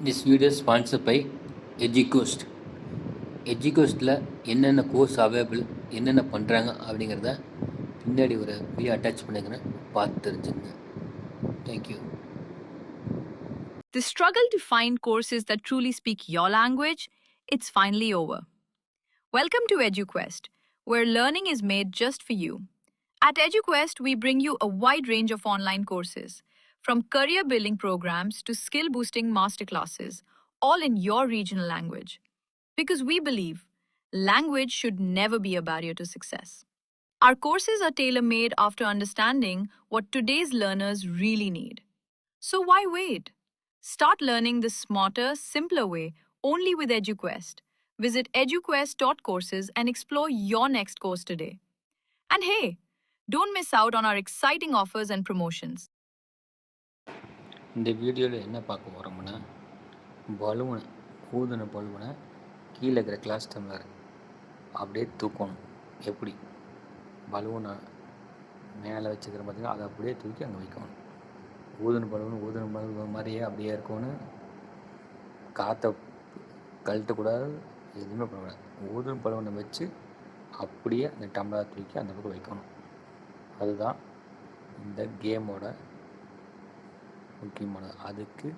This video is sponsored by EduQuest. EduQuestல என்னென்ன course available, என்னென்ன பண்ணுறாங்க அப்படிங்கிறத பின்னாடி ஒரு வீடியோ அட்டாச் பண்ணிக்கிறேன், பார்த்து தெரிஞ்சுங்க. Thank you. The struggle to find courses that truly speak your language, it's finally over. Welcome to EduQuest, where learning is made just for you. At EduQuest, we bring you a wide range of online courses, from career building programs to skill boosting masterclasses, all in your regional language. Because we believe language should never be a barrier to success. Our courses are tailor made after understanding what today's learners really need. So why wait? Start learning the smarter, simpler way only with EduQuest. Visit eduquest.courses and explore your next course today. And hey, don't miss out on our exciting offers and promotions. இந்த வீடியோவில் என்ன பார்க்க போகிறோம்னா, பலூனை ஊதுன பலூனை கீழே இருக்கிற class tumbler அப்படியே தூக்கணும். எப்படி பலூனை மேலே வச்சுக்கிற பார்த்தீங்கன்னா அதை அப்படியே தூக்கி அங்கே வைக்கணும். ஊதுன பலூன் மாதிரியே அப்படியே இருக்கணும். காற்றை கழட்டக்கூடாது, எதுவுமே பண்ணக்கூடாது. ஊதுன பலூனை வச்சு அப்படியே அந்த டம்ளரை தூக்கி அந்த பக்கம் வைக்கணும். அதுதான் இந்த கேமோட முக்கியமானது. அதுக்கு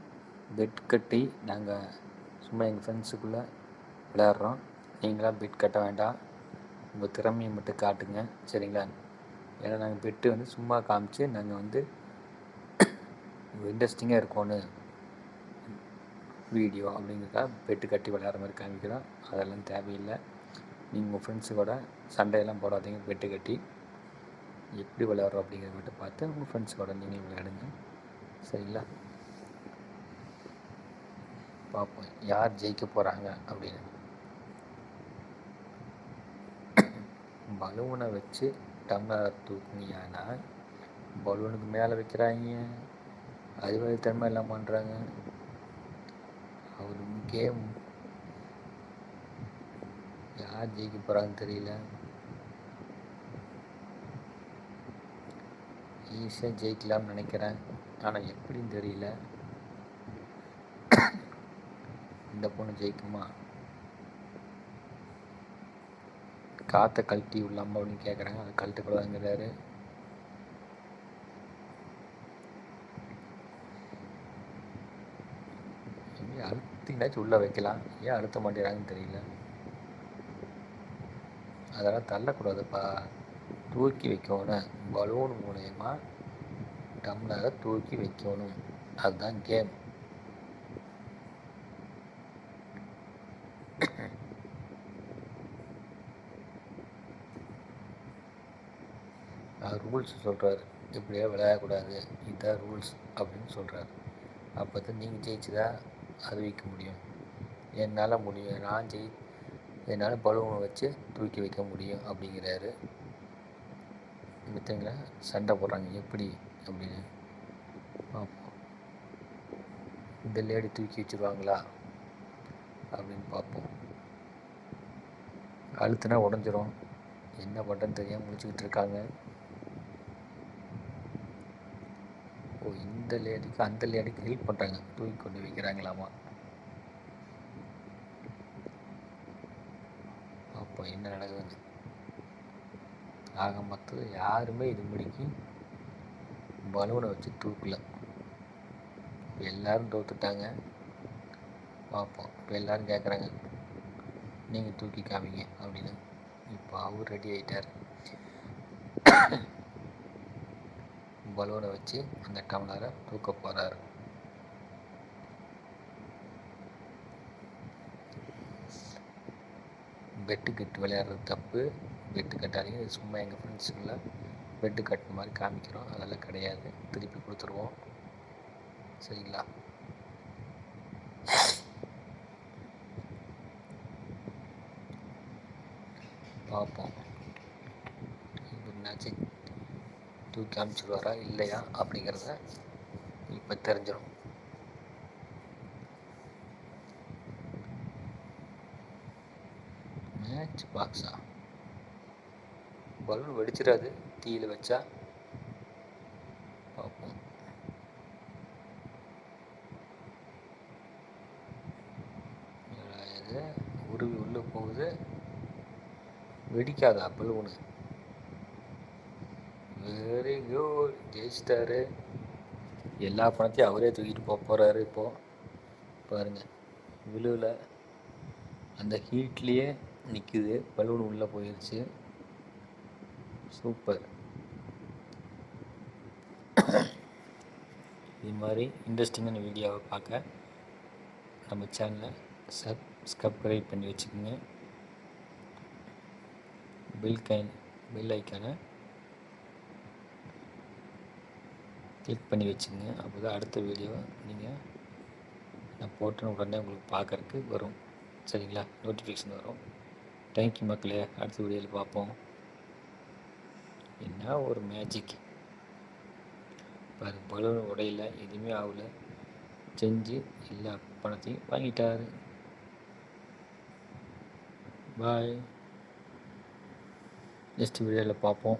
பெட் கட்டி நாங்கள் சும்மா எங்கள் ஃப்ரெண்ட்ஸுக்குள்ளே விளையாடுறோம். நீங்களாம் பெட் கட்ட வேண்டாம், உங்கள் திறமையை மட்டும் காட்டுங்க, சரிங்களா? ஏன்னா நாங்கள் பெட்டு வந்து சும்மா காமிச்சு நாங்கள் வந்து இன்ட்ரெஸ்டிங்காக இருக்கோன்னு வீடியோ அப்படிங்கிறதுக்காக பெட்டு கட்டி விளையாடுற மாதிரி காமிக்கிறோம். அதெல்லாம் தேவையில்லை. நீங்கள் உங்கள் ஃப்ரெண்ட்ஸுக்கூட சண்டையெல்லாம் போடாதீங்க. பெட்டு கட்டி எப்படி விளையாடுறோம் அப்படிங்கிறத மட்டும் பார்த்து உங்கள் ஃப்ரெண்ட்ஸுக்கூட நீங்கள் விளையாடுங்க, சரிங்களா? பார்ப்போம் யார் ஜெயிக்க போகிறாங்க அப்படின்னு. பலூனை வச்சு டம்ளர் தூக்குங்கன்னா பலூனுக்கு மேலே வைக்கிறாங்க, அறிவாளித்தன்மை எல்லாம் பண்ணுறாங்க. அவர் கேம் யார் ஜெயிக்க போகிறாங்கன்னு தெரியல. ஈஸியாக ஜெயிக்கலாம்னு நினைக்கிறேன், ஆனால் எப்படின்னு தெரியல. இந்த பொண்ணு ஜெயிக்குமா? காற்றை கழட்டி விடலாமா அப்படின்னு கேட்குறாங்க. அதை கழட்டக்கூடாதுங்கிறாரு. அழுத்தினாச்சும் உள்ளே வைக்கலாம், ஏன் அழுத்த மாட்டேறாங்கன்னு தெரியல. அதெல்லாம் தள்ளக்கூடாதுப்பா, தூக்கி வைக்கணும். பலூன் மூலயமா டம்ளரை தூக்கி வைக்கணும், அதுதான் கேம். ரூல்ஸ் சொல்கிறாரு, இப்படியே விளையாடக்கூடாது, இதுதான் ரூல்ஸ் அப்படின்னு சொல்கிறாரு. அப்போ தான் நீங்கள் ஜெயிச்சுதா அறிவிக்க முடியும். என்னால் முடியும், என்னால் பலூனை வச்சு தூக்கி வைக்க முடியும் அப்படிங்கிறாரு. மித்தங்களா சண்டை போடுறாங்க எப்படி அப்படின்னு பார்ப்போம். இந்த லேடி தூக்கி வச்சுருவாங்களா அப்படின்னு பார்ப்போம். அழுத்துனா உடஞ்சிரும், என்ன பண்ணுறதுன்னு தெரியாமல் முடிச்சுக்கிட்டு இருக்காங்க. ஓ, இந்த லேடிக்கு அந்த லேடிக்கு ஹெல்ப் பண்ணுறாங்க, தூக்கி கொண்டு வைக்கிறாங்களாமா. அப்போ என்ன நடக்குதுன்னு. ஆக மொத்தம் யாருமே இது முடிக்கு பலூனை வச்சு தூக்கல, எல்லோரும் தோத்துட்டாங்க. பார்ப்போம். இப்போ எல்லோரும் கேட்குறாங்க நீங்கள் தூக்கி காமிங்க அப்படின்னு. இப்போ அவர் ரெடி ஆகிட்டார். பலூனை வச்சு அந்த டம்ளரை தூக்க போகிறார். பெட்டு கட்டு விளையாடுறது தப்பு, பெட்டு கட்டாதீங்க. சும்மா எங்கள் ஃப்ரெண்ட்ஸுக்குள்ள பெட்டு கட்டுற மாதிரி காமிக்கிறோம், அதெல்லாம் கிடையாது. திருப்பி கொடுத்துருவோம், சரிங்களா? பார்ப்போம் என்னாச்சு, தூக்கி காமிச்சிடுவாரா இல்லையா அப்படிங்கிறத இப்போ தெரிஞ்சிடும். மேட்ச் பாக்ஸா? பலூன் வெடிச்சிடாது தீயில் வச்சா? பார்ப்போம். பாருங்க, உருவி உள்ளே போகுது. வெடிக்காதா பலூனு? வெரி குட், ஜெயிச்சிட்டாரு. எல்லா பணத்தையும் அவரே தூக்கிட்டு போகிறாரு. இப்போது பாருங்கள், விழுவில் அந்த ஹீட்லேயே நிற்குது. பலூன் உள்ளே போயிடுச்சு. சூப்பர். இது மாதிரி இன்ட்ரெஸ்டிங்கான வீடியோவை பார்க்க நம்ம சேனலை சப்ஸ்கிரைப் பண்ணி வச்சுக்கோங்க. பெல் ஐக்கானை கிளிக் பண்ணி வச்சுக்கோங்க. அப்போ தான் அடுத்த வீடியோவை நீங்கள் நான் போட்ட உடனே உங்களுக்கு பார்க்குறதுக்கு வரும். சரிங்களா? நோட்டிஃபிகேஷன் வரும். தேங்க்யூ மக்களே. அடுத்த வீடியோவில் பார்ப்போம். என்ன ஒரு மேஜிக் பாரு, பலூன் உடையில, எதுவுமே ஆகல. செஞ்சு எல்லா பணத்தையும் வாங்கிட்டாரு. பாய். நெக்ஸ்ட் வீடியோவில் பார்ப்போம்.